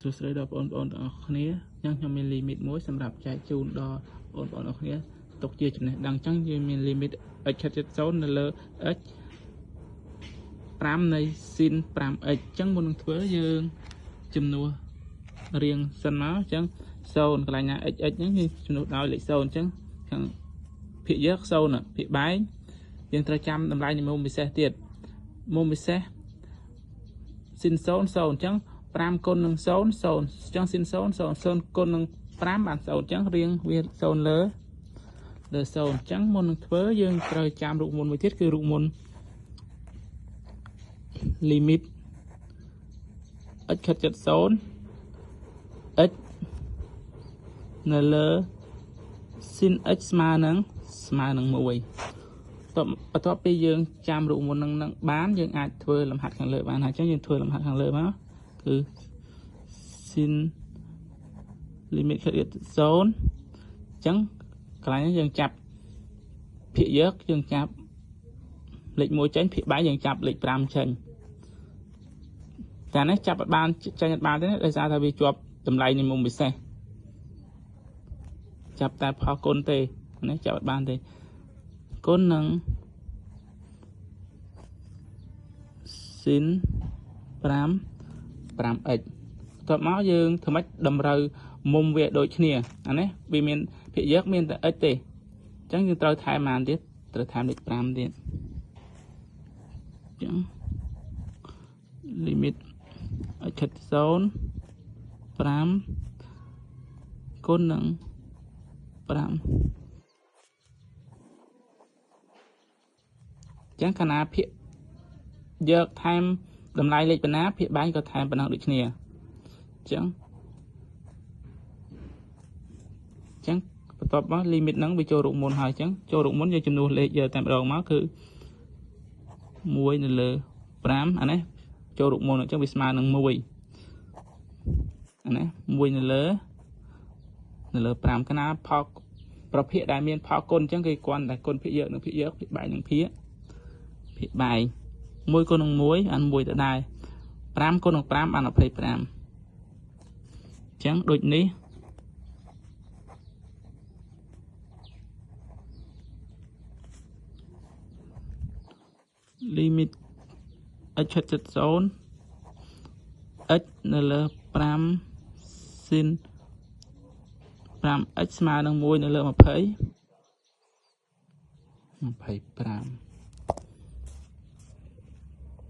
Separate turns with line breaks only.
សួស្តីដល់បងប្អូនទាំងអស់គ្នាអញ្ចឹងខ្ញុំមាន limit មួយសម្រាប់ចែកជូនដល់បងប្អូនទាំងអស់គ្នាទុកជាចំណេះដឹងអញ្ចឹងយើងមាន limit x/0 នៅលើ x 5នៃ sin 5x អញ្ចឹងមុននឹងធ្វើយើងចំនួនរៀងសិនមកអញ្ចឹង0កន្លែងណា x ហ្នឹងគឺចំនួនដោយលេខ0អញ្ចឹងខាងភាគយក0ភាគបែងយើងត្រូវចាំតម្លៃនៃមុំពិសេសទៀតមុំពិសេស sin 0 0អញ្ចឹង5គុណនឹង0 0អញ្ចឹង sin 0 0 0គុណនឹង5បាន0អញ្ចឹងរៀងវា0លើ0អញ្ចឹងមុននឹងធ្វើយើងត្រូវចាំរូបមន្តមួយទៀតគឺរូបមន្ត limit x/0 x នៅលើ sin x ស្មើនឹង1បន្ទាប់ពីយើងចាំរូបមន្តនឹងបានយើងអាចធ្វើលំហាត់ខាងលើបានហើយអញ្ចឹងយើងធ្វើលំហាត់ខាងលើមកគឺ sin limit 0អញ្ចឹងកន្លែងនេះយើងចាប់ភាគយកយើងចាប់លេខ1ចេញភាគបែងយើងចាប់លេខ5ចេញតែនេះចាប់បានចេញអត់បានទេដោយសារថាវាជាប់តម្លៃនៃមុំពិសេសចាប់តែផលគុណទេនេះចាប់អត់បានទេគុណនឹង sin 5x តបមកយើងធ្វើម៉េចតម្រូវមុំវាដូចគ្នាអានេះវាមានភាគយកមានតែ x ទេអញ្ចឹងយើងត្រូវថែមបានទៀតត្រូវថែមលេខ5ទៀតអញ្ចឹង limit x/0 5គុណនឹង5អញ្ចឹងខណៈភាគយកថែមតម្លៃលេខប៉ុណ្ណាភាគបែងក៏ថែមប៉ុណ្ណឹងដូចគ្នាអញ្ចឹងបន្ទាប់មក limit ហ្នឹងវាចូលរូបមន្តហើយអញ្ចឹងចូលរូបមន្តយើងចំនួនលេខយកតែម្ដងមកគឺ1នៅលើ5អានេះចូលរូបមន្តអញ្ចឹងវាស្មើនឹង1អានេះ1នៅលើ5ខណៈផលប្រភេទដែលមានផលគុណអញ្ចឹងគឺគ្រាន់តែគុណភាគយកនិងភាគយកភាគបែងនិងភាគបែង1គុណនឹង1អាន1ទៅដែរ5គុណនឹង5បាន25អញ្ចឹងដូចនេះlimit x/0 x នៅលើ5 sin 5x ស្មើនឹង1នៅលើ25